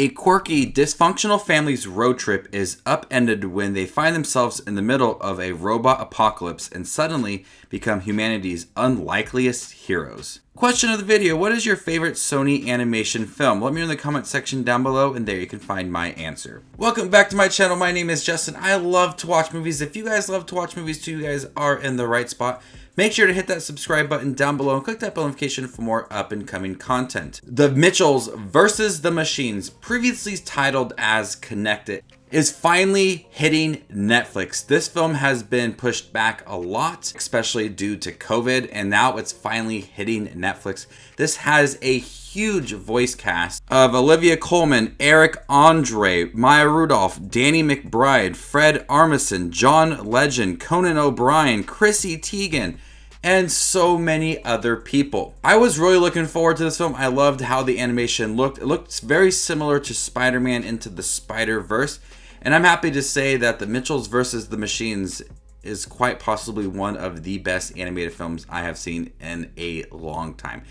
A quirky, dysfunctional family's road trip is upended when they find themselves in the middle of a robot apocalypse and suddenly become humanity's unlikeliest heroes. Question of the video: what is your favorite Sony Animation film? Let me know in the comment section down below, and there you can find my answer. Welcome back to my channel. My name is Justin. I love to watch movies. If you guys love to watch movies too, you guys are in the right spot. Make sure to hit that subscribe button down below and click that bell notification for more up and coming content. The Mitchells versus the Machines, previously titled as Connected, is finally hitting Netflix. This film has been pushed back a lot, especially due to COVID, and now it's finally hitting Netflix. This has a huge voice cast of Olivia Colman, Eric Andre, Maya Rudolph, Danny McBride, Fred Armisen, John Legend, Conan O'Brien, Chrissy Teigen, and so many other people. I was really looking forward to this film. I loved how the animation looked. It looked very similar to Spider-Man Into the Spider-Verse, and I'm happy to say that The Mitchells versus the Machines is quite possibly one of the best animated films I have seen in a long time.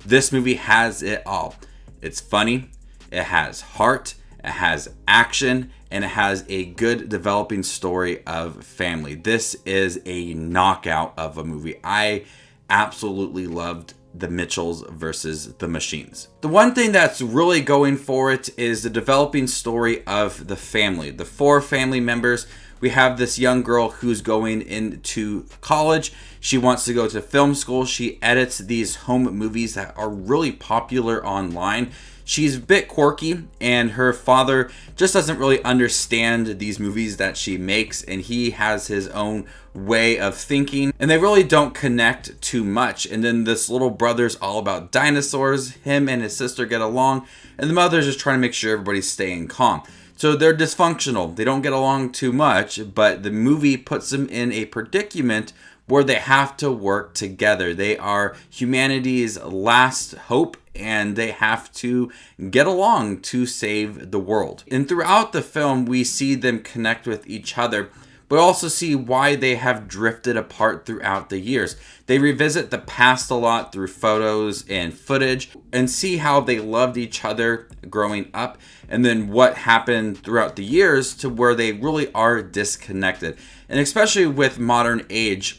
This movie has it all. It's funny, it has heart, it has action, and it has a good developing story of family. This is a knockout of a movie. I absolutely loved The Mitchells versus the Machines. The one thing that's really going for it is the developing story of the family. The four family members. We have this young girl who's going into college. She wants to go to film school. She edits these home movies that are really popular online. She's a bit quirky, and her father just doesn't really understand these movies that she makes, and he has his own way of thinking, and they really don't connect too much. And then this little brother's all about dinosaurs. Him and his sister get along, and the mother's just trying to make sure everybody's staying calm. So they're dysfunctional. They don't get along too much, but the movie puts them in a predicament where they have to work together. They are humanity's last hope, and they have to get along to save the world. And throughout the film, we see them connect with each other, but also see why they have drifted apart throughout the years. They revisit the past a lot through photos and footage and see how they loved each other growing up, and then what happened throughout the years to where they really are disconnected. And especially with modern age,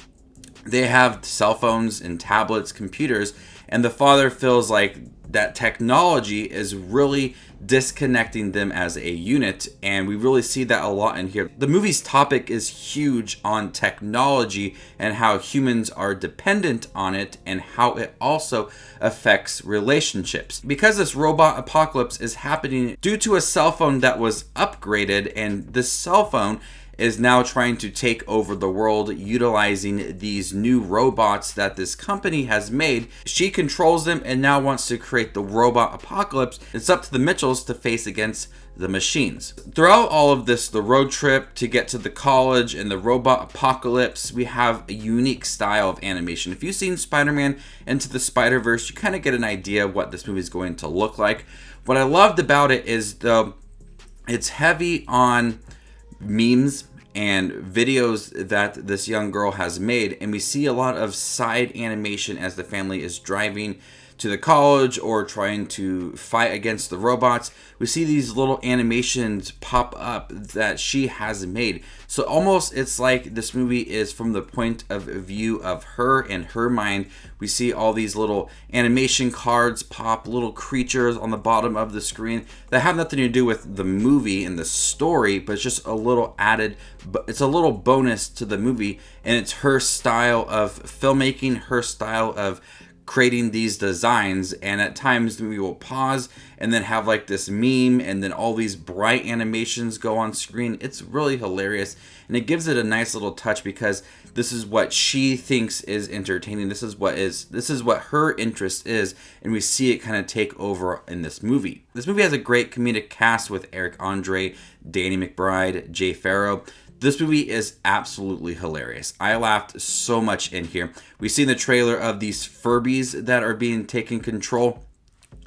they have cell phones and tablets, computers, and the father feels like that technology is really disconnecting them as a unit, and we really see that a lot in here. The movie's topic is huge on technology and how humans are dependent on it and how it also affects relationships. Because this robot apocalypse is happening due to a cell phone that was upgraded, and this cell phone is now trying to take over the world utilizing these new robots that this company has made. She controls them and now wants to create the robot apocalypse. It's up to the Mitchells to face against the Machines. Throughout all of this, the road trip to get to the college and the robot apocalypse, we have a unique style of animation. If you've seen Spider-Man Into the Spider-Verse, you kind of get an idea of what this movie is going to look like. What I loved about it is it's heavy on memes and videos that this young girl has made, and we see a lot of side animation as the family is driving to the college or trying to fight against the robots. We see these little animations pop up that she has made. So almost it's like this movie is from the point of view of her and her mind. We see all these little animation cards pop, little creatures on the bottom of the screen that have nothing to do with the movie and the story, but it's just a little added, it's a little bonus to the movie, and it's her style of filmmaking, her style of creating these designs. And at times we will pause and then have like this meme, and then all these bright animations go on screen. It's really hilarious, and it gives it a nice little touch because this is what she thinks is entertaining. This is what her interest is, and we see it kind of take over in this movie. This movie has a great comedic cast with Eric Andre, Danny McBride, Jay Farrow. This movie is absolutely hilarious. I laughed so much in here. We see in the trailer of these Furbies that are being taken control.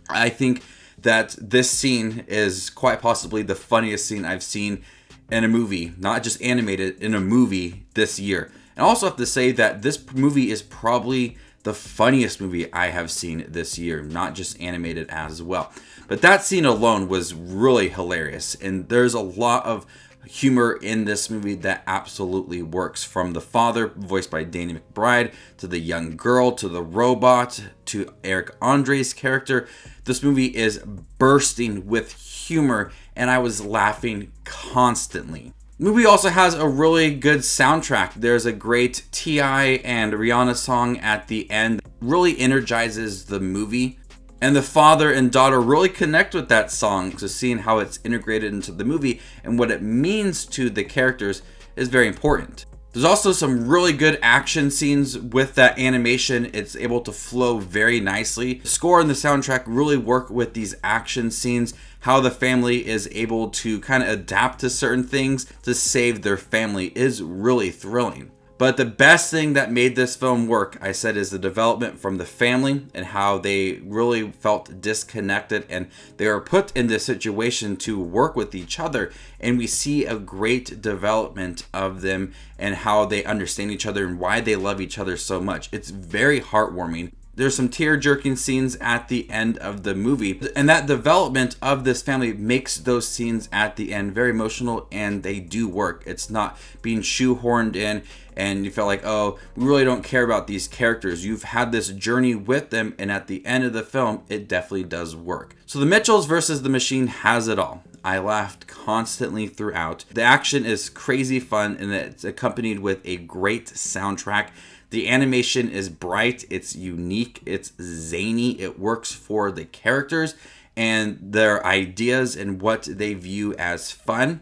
I think that this scene is quite possibly the funniest scene I've seen in a movie, not just animated, in a movie this year. And I also have to say that this movie is probably the funniest movie I have seen this year, not just animated as well. But that scene alone was really hilarious, and there's a lot of humor in this movie that absolutely works, from the father, voiced by Danny McBride, to the young girl, to the robot, to Eric Andre's character. This movie is bursting with humor, and I was laughing constantly. The movie also has a really good soundtrack. There's a great T.I. and Rianda song at the end. Really energizes the movie. And the father and daughter really connect with that song, so seeing how it's integrated into the movie and what it means to the characters is very important. There's also some really good action scenes with that animation. It's able to flow very nicely. The score and the soundtrack really work with these action scenes, how the family is able to kind of adapt to certain things to save their family is really thrilling. But the best thing that made this film work, I said, is the development from the family and how they really felt disconnected, and they were put in this situation to work with each other. And we see a great development of them and how they understand each other and why they love each other so much. It's very heartwarming. There's some tear-jerking scenes at the end of the movie, and that development of this family makes those scenes at the end very emotional, and they do work. It's not being shoehorned in and you feel like, oh, we really don't care about these characters. You've had this journey with them, and at the end of the film, it definitely does work. So The Mitchells versus the Machine has it all. I laughed constantly throughout. The action is crazy fun, and it's accompanied with a great soundtrack. The animation is bright, it's unique, it's zany, it works for the characters and their ideas and what they view as fun.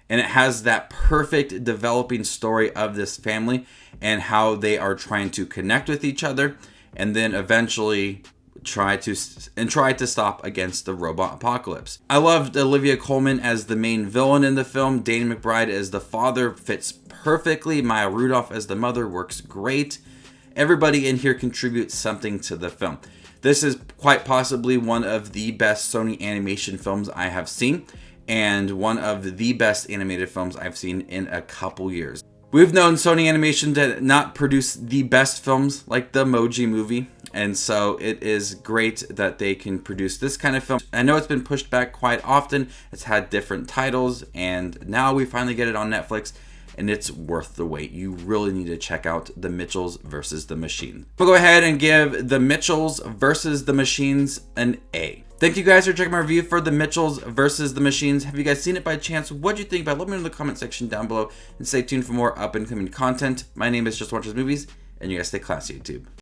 And it has that perfect developing story of this family and how they are trying to connect with each other and then eventually try to stop against the robot apocalypse. I loved Olivia Colman as the main villain in the film. Danny McBride as the father fits perfectly. Maya Rudolph as the mother works great. Everybody in here contributes something to the film. This is quite possibly one of the best Sony animation films I have seen, and one of the best animated films I've seen in a couple years. We've known Sony Animation to not produce the best films like the Emoji Movie, and so it is great that they can produce this kind of film. I know it's been pushed back quite often. It's had different titles, and now we finally get it on Netflix, and it's worth the wait. You really need to check out The Mitchells versus the Machine. We'll go ahead and give The Mitchells versus the Machines an A. Thank you guys for checking my review for The Mitchells versus the Machines. Have you guys seen it by chance? What do you think? Let me know in the comment section down below, and stay tuned for more up and coming content. My name is Just Watches Movies, and you guys stay classy, YouTube.